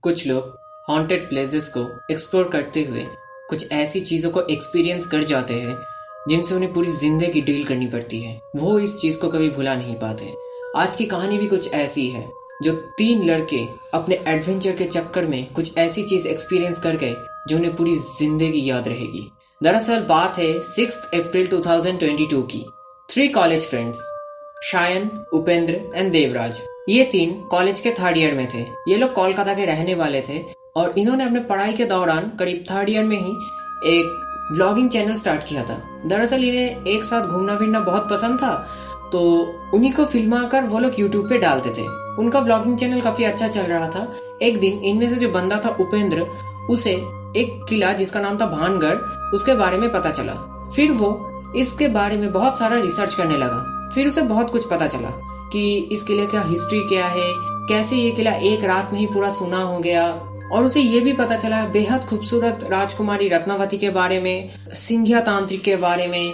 कुछ लोग haunted places को एक्सप्लोर करते हुए कुछ ऐसी चीज़ों को एक्सपीरियंस कर जाते हैं जिनसे उन्हें पूरी जिंदगी डील करनी पड़ती है। वो इस चीज़ को कभी भुला नहीं पाते। आज की कहानी भी कुछ ऐसी है जो 3 लड़के अपने एडवेंचर के चक्कर में कुछ ऐसी चीज़ एक्सपीरियंस कर गए जो उन्हें पूरी जिंदगी याद रहेगी। दरअसल बात है 6 अप्रैल 2022 की। 3 college friends Shayan, Upendra and Devraj, ये 3 कॉलेज के 3rd ईयर में थे। ये लोग कोलकाता के रहने वाले थे और इन्होंने अपने पढ़ाई के दौरान करीब 3rd ईयर में ही एक व्लॉगिंग चैनल स्टार्ट किया था। दरअसल इन्हें एक साथ घूमना फिरना बहुत पसंद था, तो उन्हीं को फिल्मा कर वो लोग यूट्यूब पे डालते थे। उनका व्लॉगिंग चैनल काफी अच्छा चल रहा था। एक दिन इनमें से जो बंदा था उपेंद्र, उसे एक किला जिसका नाम था भानगढ़, उसके बारे में पता चला। फिर वो इसके बारे में बहुत सारा रिसर्च करने लगा। फिर उसे बहुत कुछ पता चला कि इस किले का हिस्ट्री क्या है, कैसे ये किला एक रात में ही पूरा सुना हो गया। और उसे ये भी पता चला बेहद खूबसूरत राजकुमारी रत्नावती के बारे में, सिंघिया तांत्रिक के बारे में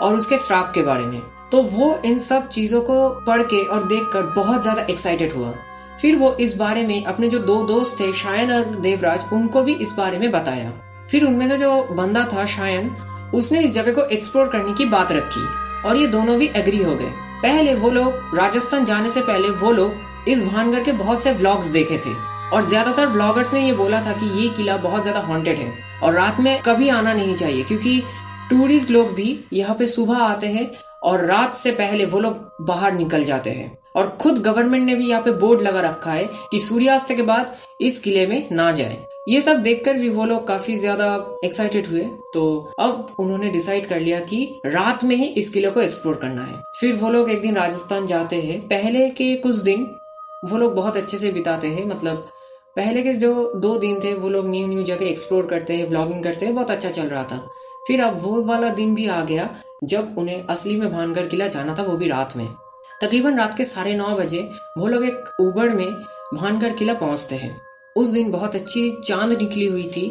और उसके श्राप के बारे में। तो वो इन सब चीजों को पढ़ के और देखकर बहुत ज्यादा एक्साइटेड हुआ। फिर वो इस बारे में अपने जो 2 दोस्त थे शायन और देवराज, उनको भी इस बारे में बताया। फिर उनमें से जो बंदा था शायन, उसने इस जगह को एक्सप्लोर करने की बात रखी और ये दोनों भी एग्री हो गए। पहले वो लोग राजस्थान जाने से पहले वो लोग इस भानगढ़ के बहुत से व्लॉग्स देखे थे और ज्यादातर व्लॉगर्स ने ये बोला था कि ये किला बहुत ज्यादा हॉन्टेड है और रात में कभी आना नहीं चाहिए, क्योंकि टूरिस्ट लोग भी यहाँ पे सुबह आते हैं और रात से पहले वो लोग बाहर निकल जाते हैं। और खुद गवर्नमेंट ने भी यहाँ पे बोर्ड लगा रखा है कि सूर्यास्त के बाद इस किले में ना जाए। ये सब देखकर भी वो लोग काफी ज्यादा एक्साइटेड हुए, तो अब उन्होंने डिसाइड कर लिया कि रात में ही इस किले को एक्सप्लोर करना है। फिर वो लोग एक दिन राजस्थान जाते हैं। पहले के कुछ दिन वो लोग बहुत अच्छे से बिताते हैं, मतलब पहले के जो 2 दिन थे वो लोग न्यू जगह एक्सप्लोर करते हैं, व्लॉगिंग करते हैं, बहुत अच्छा चल रहा था। फिर अब वो वाला दिन भी आ गया जब उन्हें असली में भानगढ़ किला जाना था, वो भी रात में। तकरीबन रात के 9:30 बजे वो लोग एक उबड़ में भानगढ़ किला पहुंचते हैं। उस दिन बहुत अच्छी चांद निकली हुई थी,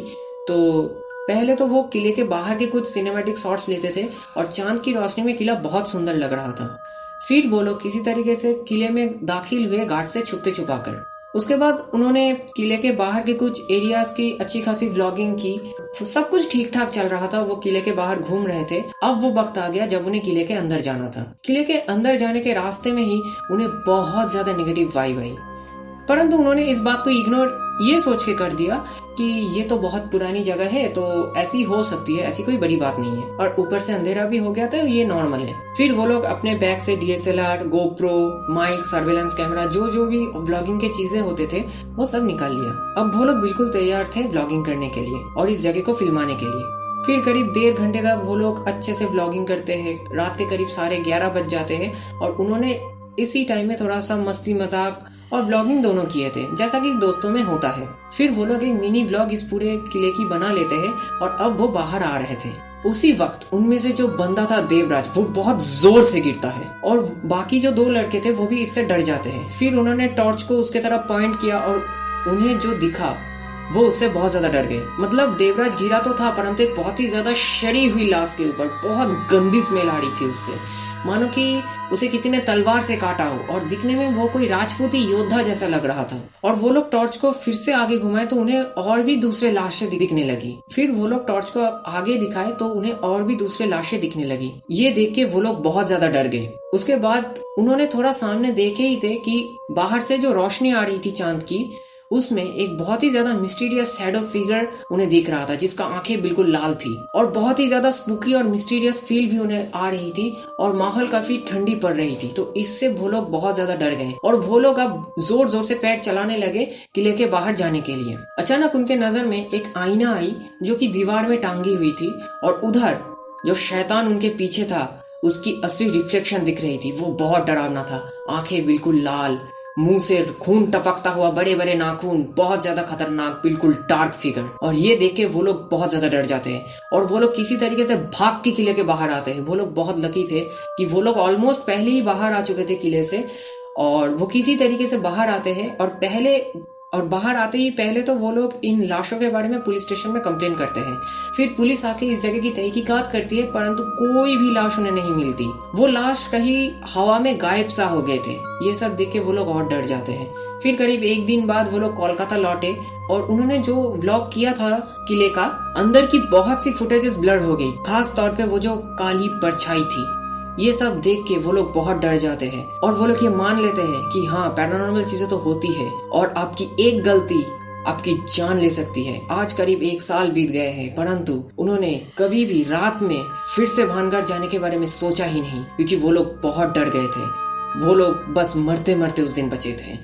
तो पहले तो वो किले के बाहर के कुछ सिनेमैटिक शॉट्स लेते थे और चांद की रोशनी में किला बहुत सुंदर लग रहा था। फिर वो लोग किसी तरीके से किले में दाखिल हुए गार्ड से छुपते छुपाकर। उसके बाद उन्होंने किले के बाहर के कुछ एरियाज की अच्छी खासी व्लॉगिंग की। सब कुछ ठीक ठाक चल रहा था, वो किले के बाहर घूम रहे थे। अब वो वक्त आ गया जब उन्हें किले के अंदर जाना था। किले के अंदर जाने के रास्ते में ही उन्हें बहुत ज्यादा नेगेटिव वाइब आई, परंतु उन्होंने इस बात को इग्नोर ये सोच के कर दिया कि ये तो बहुत पुरानी जगह है, तो ऐसी हो सकती है, ऐसी कोई बड़ी बात नहीं है। और ऊपर से अंधेरा भी हो गया था, ये नॉर्मल है। फिर वो लोग अपने बैग से DSLR, GoPro, mic, surveillance camera, जो भी व्लॉगिंग के चीजें होते थे वो सब निकाल लिया। अब वो लोग बिल्कुल तैयार थे व्लॉगिंग करने के लिए और इस जगह को फिल्माने के लिए। फिर करीब 1.5 घंटे तक वो लोग अच्छे से व्लॉगिंग करते हैं। रात के करीब 11:30 बज जाते हैं और उन्होंने इसी टाइम में थोड़ा सा मस्ती मजाक और व्लॉगिंग दोनों किए थे, जैसा कि दोस्तों में होता है। फिर वो लोग एक मिनी व्लॉग इस पूरे किले की बना लेते हैं और अब वो बाहर आ रहे थे। उसी वक्त उनमें से जो बंदा था देवराज, वो बहुत जोर से गिरता है और बाकी जो 2 लड़के थे वो भी इससे डर जाते हैं। फिर उन्होंने टॉर्च को उसके तरफ पॉइंट किया और उन्हें जो दिखा वो उससे बहुत ज्यादा डर गए। मतलब देवराज गिरा तो था, परंतु एक बहुत ही ज्यादा सड़ी हुई लाश के ऊपर बहुत गंदी स्मेल आ रही थी उससे, मानो कि उसे किसी ने तलवार से काटा हो। और दिखने में वो कोई राजपूती योद्धा जैसा लग रहा था। और वो लोग टॉर्च को फिर से आगे घुमाए तो उन्हें और भी दूसरे लाशें दिखने लगी। फिर वो लोग टॉर्च को आगे दिखाए तो उन्हें और भी दूसरे लाशें दिखने लगी। ये देख के वो लोग बहुत ज्यादा डर गए। उसके बाद उन्होंने थोड़ा सामने देखे ही थे कि बाहर से जो रोशनी आ रही थी चांद की, उसमें एक बहुत ही ज्यादा मिस्टीरियस शैडो फिगर उन्हें दिख रहा था, जिसका आंखें बिल्कुल लाल थी और बहुत ही ज्यादा स्पूकी और मिस्टीरियस फील भी उन्हें आ रही थी और माहौल काफी ठंडी पड़ रही थी। तो इससे वो लोग बहुत ज्यादा डर गए और वो लोग अब जोर जोर से पैर चलाने लगे किले के बाहर जाने के लिए। अचानक उनके नजर में एक आईना आई जो कि दीवार में टांगी हुई थी और उधर जो शैतान उनके पीछे था उसकी असली रिफ्लेक्शन दिख रही थी। वो बहुत डरावना था, आंखें बिल्कुल लाल, मुंह से खून टपकता हुआ, बड़े बड़े नाखून, बहुत ज्यादा खतरनाक, बिल्कुल डार्क फिगर। और ये देख के वो लोग बहुत ज्यादा डर जाते हैं और वो लोग किसी तरीके से भाग के किले के बाहर आते हैं। वो लोग बहुत लकी थे कि वो लोग ऑलमोस्ट पहले ही बाहर आ चुके थे किले से और वो किसी तरीके से बाहर आते हैं। और बाहर आते ही पहले तो वो लोग इन लाशों के बारे में पुलिस स्टेशन में कंप्लेन करते हैं। फिर पुलिस आके इस जगह की तहकीकात करती है, परंतु कोई भी लाश उन्हें नहीं मिलती। वो लाश कहीं हवा में गायब सा हो गए थे। ये सब देख के वो लोग और डर जाते हैं। फिर करीब 1 दिन बाद वो लोग कोलकाता लौटे और उन्होंने जो व्लॉग किया था किले का, अंदर की बहुत सी फुटेजेस ब्लर हो गई, खास तौर पे वो जो काली परछाई थी। ये सब देख के वो लोग बहुत डर जाते हैं और वो लोग ये मान लेते हैं कि हाँ, पैरानॉर्मल चीजें तो होती है और आपकी एक गलती आपकी जान ले सकती है। आज करीब 1 साल बीत गए हैं, परंतु उन्होंने कभी भी रात में फिर से भानगढ़ जाने के बारे में सोचा ही नहीं, क्योंकि वो लोग बहुत डर गए थे। वो लोग बस मरते मरते उस दिन बचे थे।